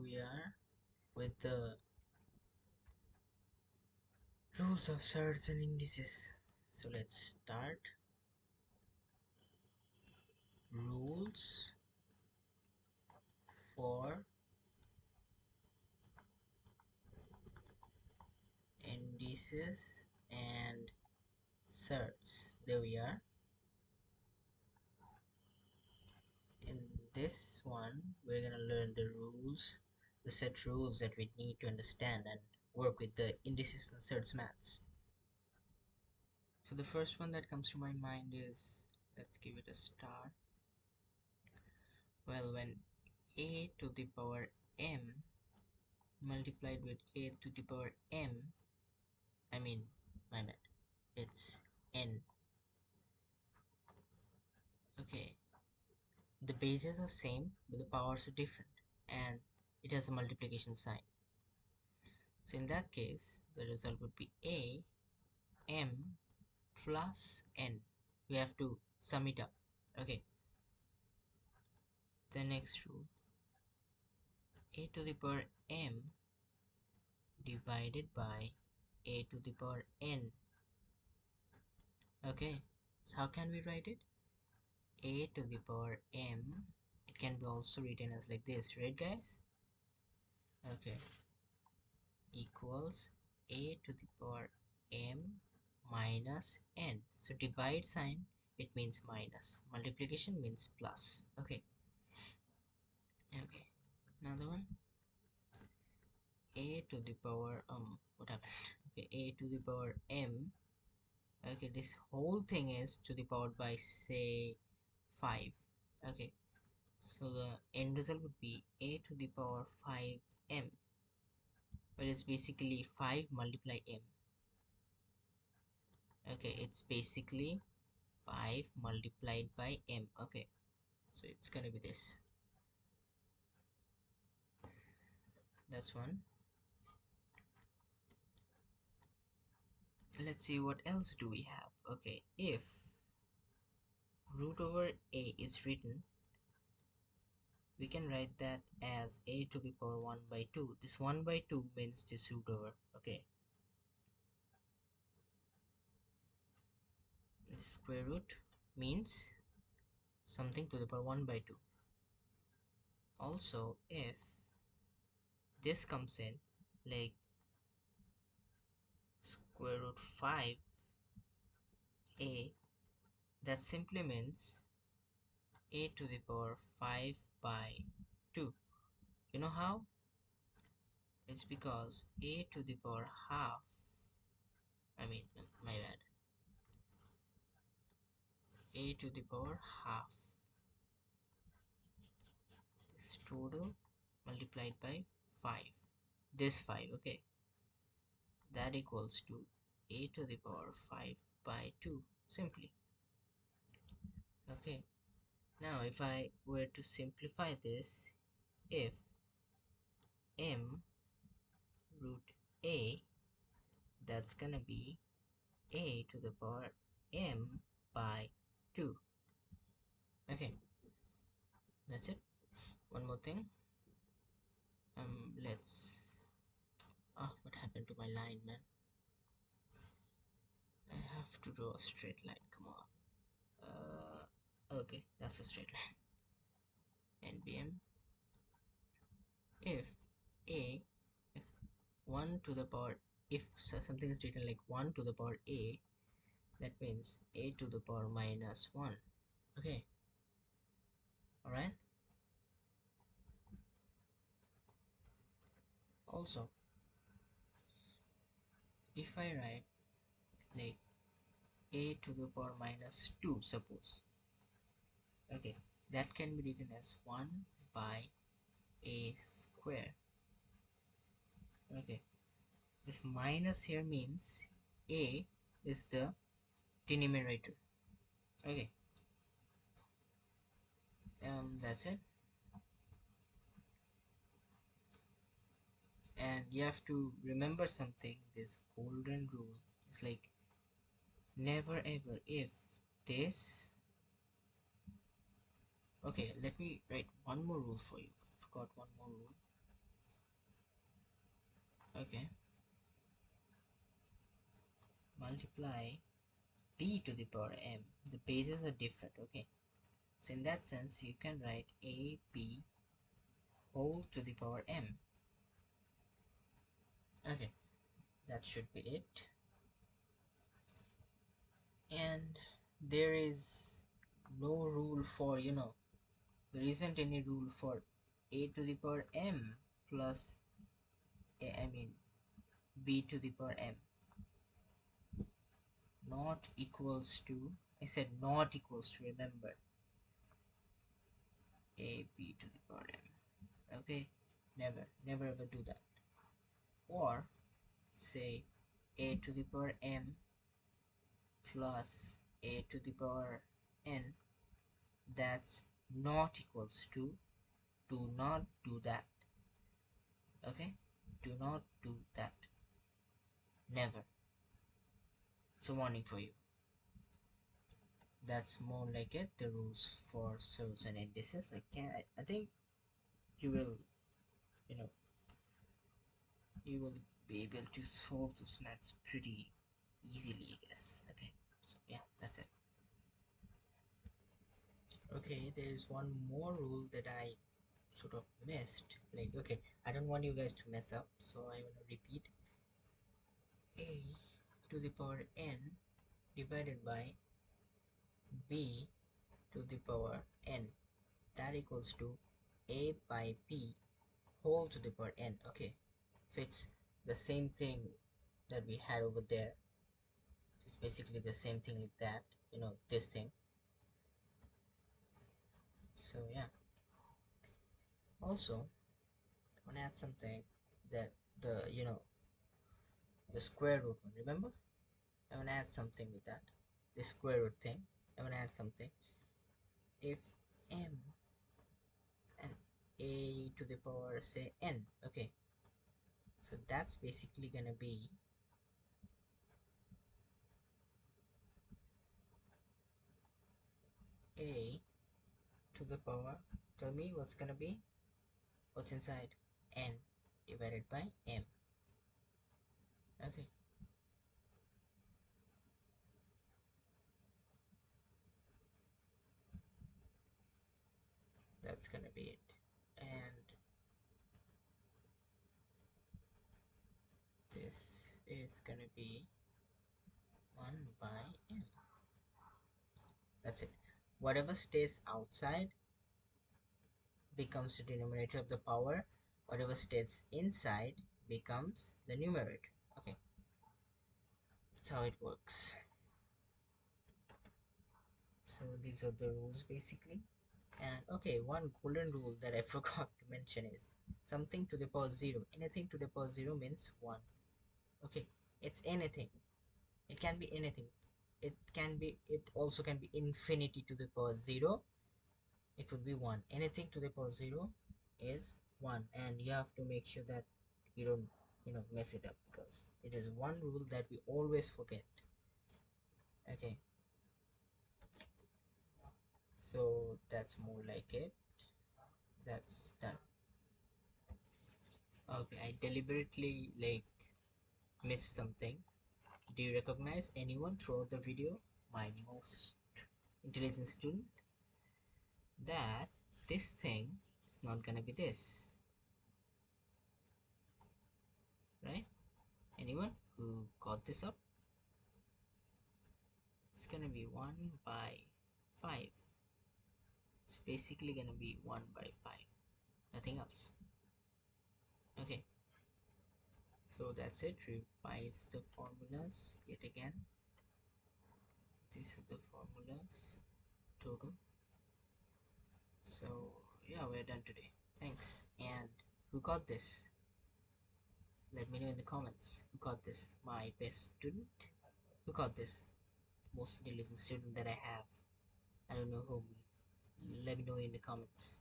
we are with the rules of surds and indices. So let's start. Rules for indices and surds. There we are. In this one, we're gonna learn the rules, the set rules that we need to understand and work with the indices and surds maths. So the first one that comes to my mind is, let's give it a star. Well, when a to the power m multiplied with a to the power m, my bad, it's n. Okay, the bases are same but the powers are different, and it has a multiplication sign. So in that case, the result would be a m plus n. We have to sum it up. Okay, the next rule, a to the power m divided by a to the power n. Okay, so how can we write it? A to the power m, it can be also written as like this, right guys? Okay, equals a to the power m minus n. So divide sign, it means minus, multiplication means plus. Okay, another one, a to the power what happened? Okay, a to the power m. Okay, this whole thing is to the power by, say, 5. Okay, so the end result would be a to the power 5m, but it's basically 5 multiply m. Okay, it's basically 5 multiplied by m. Okay, so it's gonna be this. That's one. Let's see what else do we have. Okay, if root over a is written, we can write that as a to the power 1 by 2. This 1 by 2 means this root over. Okay, this square root means something to the power 1 by 2. Also, if this comes in like square root 5a, that simply means a to the power 5 by 2. You know how? It's because a to the power half, my bad, a to the power half, this total multiplied by 5, this 5, okay, that equals to a to the power 5 by 2, simply. Okay, now if I were to simplify this, if m root a, that's gonna be a to the power m by 2. Okay, that's it. One more thing, let's what happened to my line, man? I have to draw a straight line, come on. Okay, that's a straight line. NBM, if a, if 1 to the power, if something is written like 1 to the power a, that means a to the power minus 1. Okay, all right. Also, if I write like a to the power minus 2, suppose, okay, that can be written as 1 by a square. Okay, this minus here means a is the denominator. Okay, that's it. And you have to remember something, this golden rule is like, never ever, if this, okay, let me write one more rule for you. I forgot one more rule. Okay, multiply b to the power m. The bases are different. Okay, so in that sense you can write ab whole to the power m. Okay, that should be it. And there is no rule for, there isn't any rule for a to the power m plus a, I mean b to the power m not equals to, I said not equals to, remember, a b to the power m. Okay, never ever do that. Or say a to the power m plus a to the power n, that's not equals to, do not do that. Okay, do not do that, never. It's a warning for you. That's more like it, the rules for surds and indices. I think you will, you know you will be able to solve those maths pretty easily, I guess. Okay, so yeah, that's it. Okay, there is one more rule that I sort of missed. Like, okay, I don't want you guys to mess up, so I want to repeat. A to the power n divided by b to the power n, that equals to a by b whole to the power n. Okay, so it's the same thing that we had over there. So it's basically the same thing like that, this thing. So yeah, also I want to add something, that the square root one, remember, I want to add something with that, the square root thing. I want to add something. If m and a to the power, say, n, okay, so that's basically gonna be a to the power, tell me what's gonna be, what's inside, n divided by m. Okay, that's gonna be it. And this is gonna be 1 by m. That's it. Whatever stays outside becomes the denominator of the power. Whatever stays inside becomes the numerator. Okay, that's how it works. So these are the rules basically. And okay, one golden rule that I forgot to mention is something to the power 0. Anything to the power 0 means 1. Okay, it's anything. It can be anything. It also can be infinity to the power 0. It would be 1. Anything to the power 0 is 1. And you have to make sure that you don't, mess it up, because it is one rule that we always forget. Okay, so that's more like it. That's done. Okay, I deliberately missed something. Do you recognize anyone throughout the video? My most intelligent student? That this thing is not gonna be this, right? Anyone who got this up? It's gonna be 1 by 5. It's basically gonna be 1 by 5, nothing else. Okay, so that's it. Revise the formulas yet again. These are the formulas total. So yeah, we're done today. Thanks. And who got this? Let me know in the comments. Who got this? My best student? Who got this? Most intelligent student that I have. I don't know whom. Let me know in the comments.